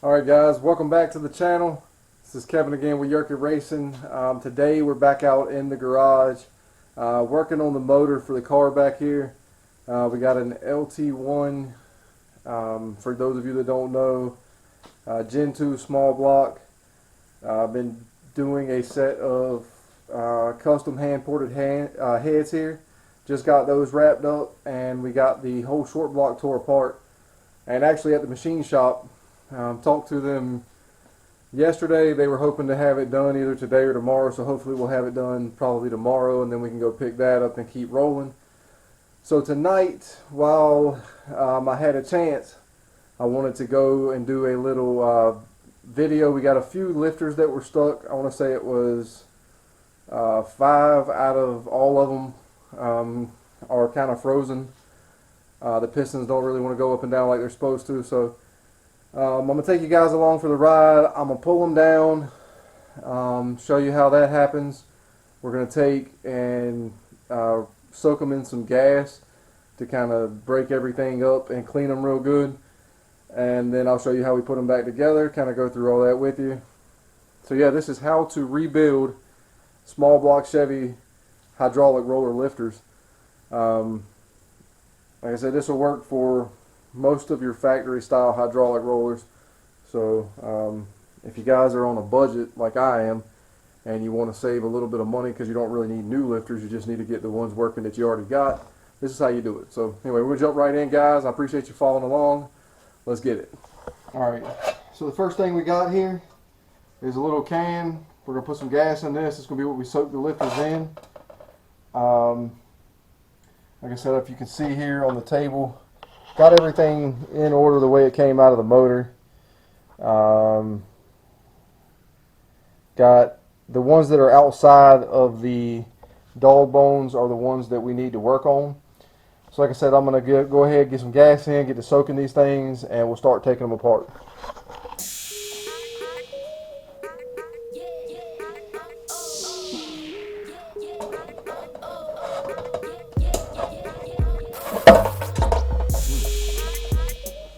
Alright guys, welcome back to the channel. This is Kevin again with Yerky Racing. Today we're back out in the garage working on the motor for the car back here. We got an LT1, for those of you that don't know, Gen 2 small block. I've been doing a set of custom hand-ported heads here. Just got those wrapped up and we got the whole short block tore apart. And actually at the machine shop, talked to them yesterday. They were hoping to have it done either today or tomorrow, so hopefully we'll have it done probably tomorrow, and then we can go pick that up and keep rolling. So tonight, while I had a chance, I wanted to go and do a little video. We got a few lifters that were stuck. I want to say it was 5 out of all of them are kind of frozen. The pistons don't really want to go up and down like they're supposed to, so I'm going to take you guys along for the ride. I'm going to pull them down, show you how that happens. We're going to take and soak them in some gas to kind of break everything up and clean them real good. And then I'll show you how we put them back together, kind of go through all that with you. So yeah, this is how to rebuild small block Chevy hydraulic roller lifters. Like I said, this will work for most of your factory style hydraulic rollers. So if you guys are on a budget like I am and you want to save a little bit of money because you don't really need new lifters, you just need to get the ones working that you already got, this is how you do it. So anyway, we'll jump right in, guys. I appreciate you following along. Let's get it. Alright, so the first thing we got here is a little can. We're going to put some gas in this. It's going to be what we soak the lifters in. Like I said, if you can see here on the table, got everything in order the way it came out of the motor. Got the ones that are outside of the dog bones are the ones that we need to work on. So like I said, I'm going to go ahead, get some gas in, get to soaking these things, and we'll start taking them apart.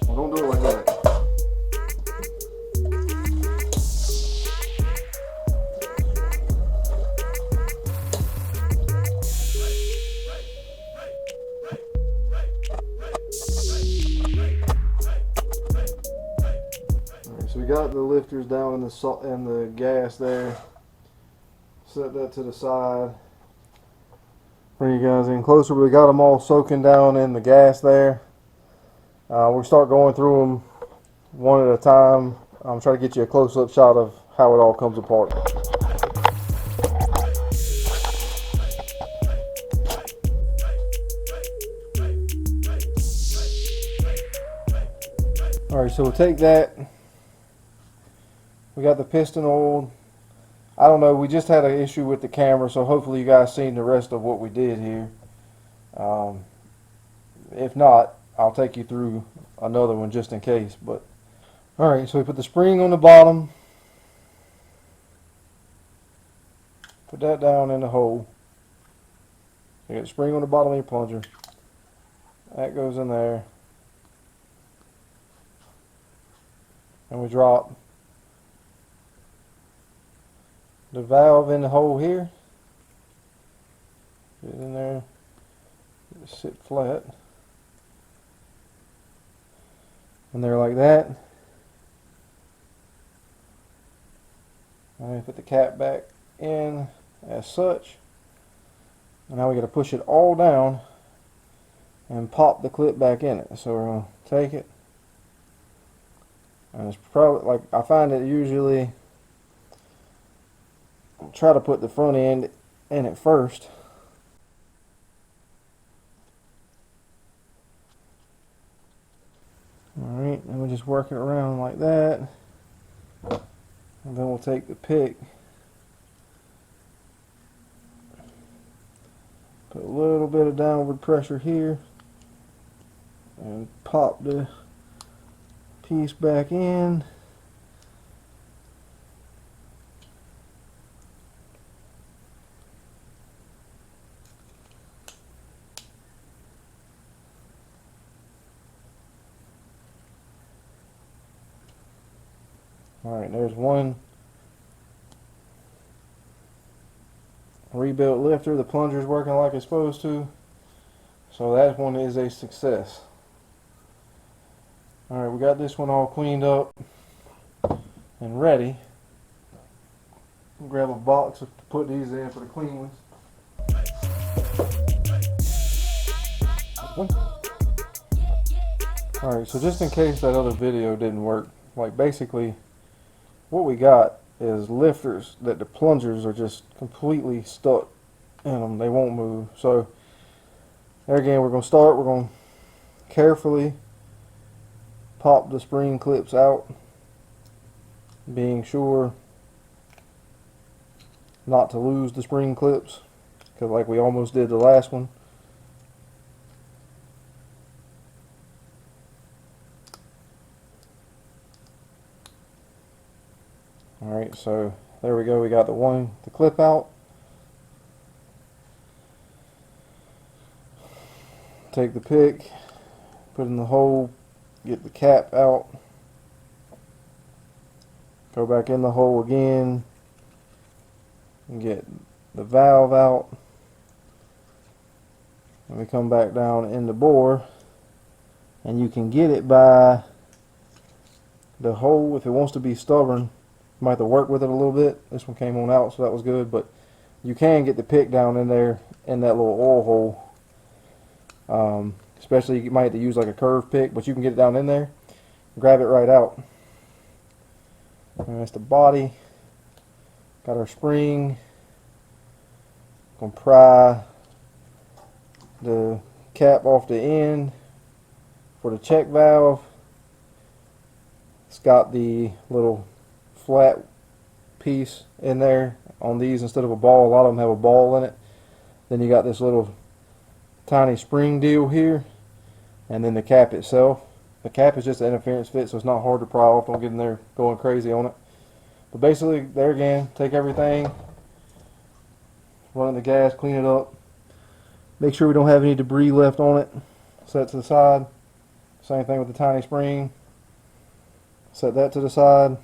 Well, don't do it like that. So we got the lifters down in the salt and the gas there. Set that to the side. Bring you guys in closer. We got them all soaking down in the gas there. We'll start going through them one at a time. I'm trying to get you a close-up shot of how it all comes apart. Alright, so we'll take that. We got the piston oiled. I don't know, we just had an issue with the camera, so hopefully you guys seen the rest of what we did here. If not, I'll take you through another one just in case. But alright, so we put the spring on the bottom. Put that down in the hole. You got the spring on the bottom of your plunger. That goes in there. And we drop the valve in the hole here. Get it in there. Just sit flat. And they're like that. And put the cap back in as such. And now we got to push it all down and pop the clip back in it. So we're going to take it. And it's probably, like, I find it usually, I'll try to put the front end in it first. Alright, and we'll just work it around like that. And then we'll take the pick, put a little bit of downward pressure here, and pop the piece back in. Alright, there's one rebuilt lifter. The plunger's working like it's supposed to. So that one is a success. Alright, we got this one all cleaned up and ready. Grab a box to put these in for the clean ones. Alright, so just in case that other video didn't work, like basically what we got is lifters that the plungers are just completely stuck in them. They won't move. So there again, we're going to carefully pop the spring clips out, being sure not to lose the spring clips, because like we almost did the last one. Alright, so there we go. We got the clip out. Take the pick, put in the hole, get the cap out, go back in the hole again, and get the valve out. And we come back down in the bore, and you can get it by the hole. If it wants to be stubborn, you might have to work with it a little bit. This one came on out, so that was good, but you can get the pick down in there in that little oil hole. Especially you might have to use like a curved pick, but you can get it down in there, grab it right out. And that's the body. Got our spring. Gonna pry the cap off the end for the check valve. It's got the little flat piece in there on these instead of a ball. A lot of them have a ball in it. Then you got this little tiny spring deal here, and then the cap itself. The cap is just an interference fit, so it's not hard to pry off. Don't get in there going crazy on it. But basically, there again, take everything, run the gas, clean it up, make sure we don't have any debris left on it, set it to the side. Same thing with the tiny spring, set that to the side.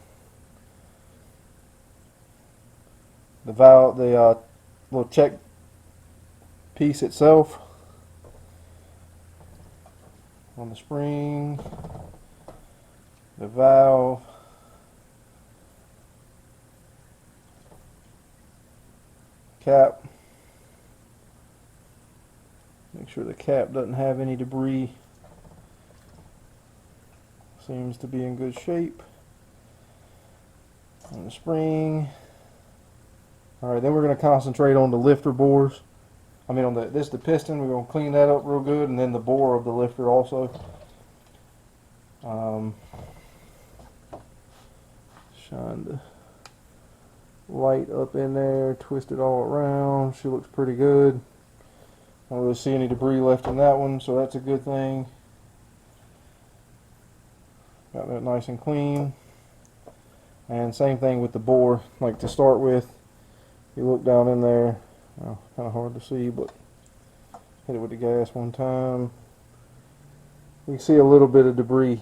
The valve, the little check piece itself on the spring, the valve, cap. Make sure the cap doesn't have any debris. Seems to be in good shape. On the spring. Alright, then we're going to concentrate on the lifter bores. I mean on the piston. We're going to clean that up real good, and then the bore of the lifter also. Shine the light up in there, twist it all around. She looks pretty good. I don't really see any debris left in that one, so that's a good thing. Got that nice and clean. And same thing with the bore. Like to start with, you look down in there. Well, kind of hard to see, but hit it with the gas one time. You can see a little bit of debris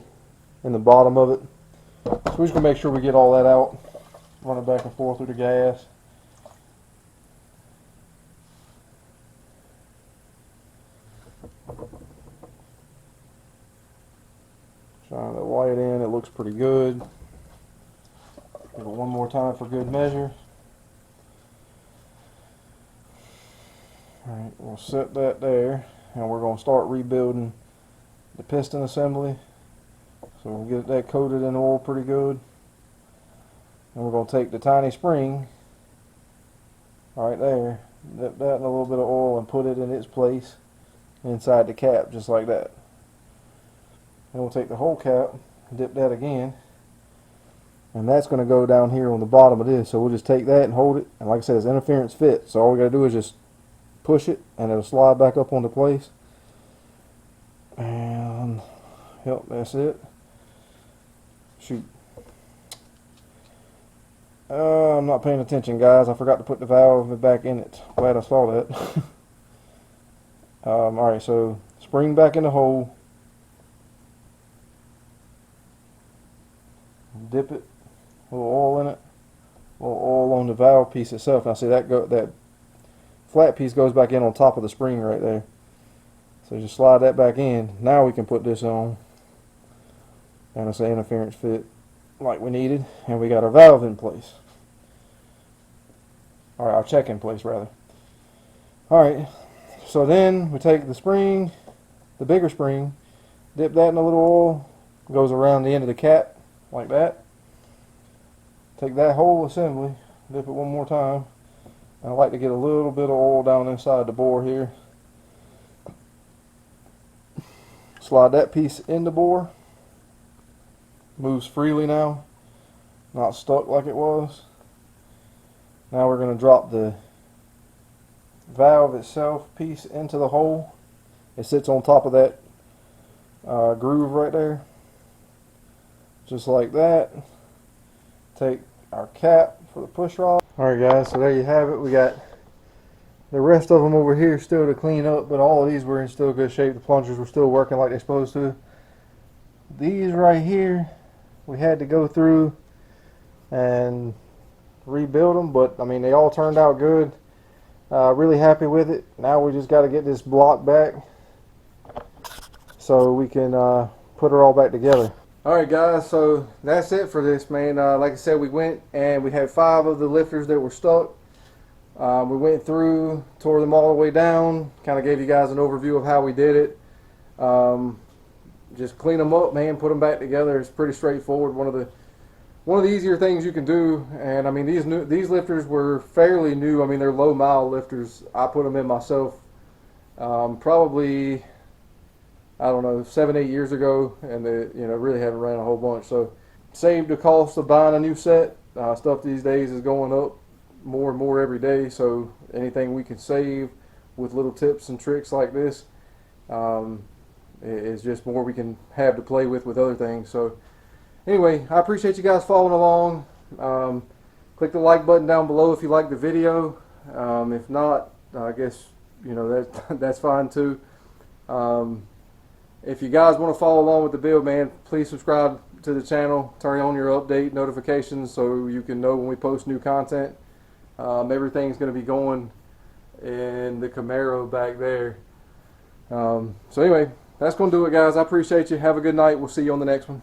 in the bottom of it. So we're just going to make sure we get all that out. Run it back and forth through the gas. Shine the light in, it looks pretty good. Give it one more time for good measure. Alright, we'll set that there, and we're going to start rebuilding the piston assembly. So we'll get that coated in oil pretty good. And we're going to take the tiny spring right there, dip that in a little bit of oil and put it in its place inside the cap, just like that. And we'll take the whole cap, dip that again, and that's going to go down here on the bottom of this. So we'll just take that and hold it, and like I said, it's interference fit, so all we got to do is just push it and it'll slide back up onto place. And yep, that's it. Shoot. I'm not paying attention, guys. I forgot to put the valve back in it. Glad I saw that. Alright, so spring back in the hole. Dip it A little oil in it. A little oil on the valve piece itself. Now see that flat piece goes back in on top of the spring right there. So just slide that back in. Now we can put this on. And it's an interference fit like we needed. And we got our valve in place. Or our check in place rather. Alright. So then we take the spring, the bigger spring, dip that in a little oil. Goes around the end of the cap like that. Take that whole assembly, dip it one more time. I like to get a little bit of oil down inside the bore here. Slide that piece in the bore. Moves freely now, not stuck like it was. Now we're going to drop the valve itself piece into the hole. It sits on top of that groove right there. Just like that. Take our cap for the push rod. Alright guys, so there you have it. We got the rest of them over here still to clean up, but all of these were in still good shape. The plungers were still working like they're supposed to. These right here, we had to go through and rebuild them, but I mean they all turned out good. Really happy with it. Now we just got to get this block back so we can put her all back together. Alright guys, so that's it for this, man. Like I said, we went and we had 5 of the lifters that were stuck. We went through, tore them all the way down, kind of gave you guys an overview of how we did it. Just clean them up, man, put them back together. It's pretty straightforward. One of the easier things you can do. And I mean, these lifters were fairly new. I mean, they're low mile lifters. I put them in myself probably, I don't know, 7-8 years ago, and they, you know, really haven't ran a whole bunch. So saved the cost of buying a new set. Stuff these days is going up more and more every day, so anything we can save with little tips and tricks like this is just more we can have to play with other things. So anyway, I appreciate you guys following along. Click the like button down below if you like the video. If not, I guess, you know, that's fine too. If you guys want to follow along with the build, man, please subscribe to the channel, turn on your update notifications so you can know when we post new content. Everything's going to be going in the Camaro back there. So anyway, that's going to do it, guys. I appreciate you. Have a good night. We'll see you on the next one.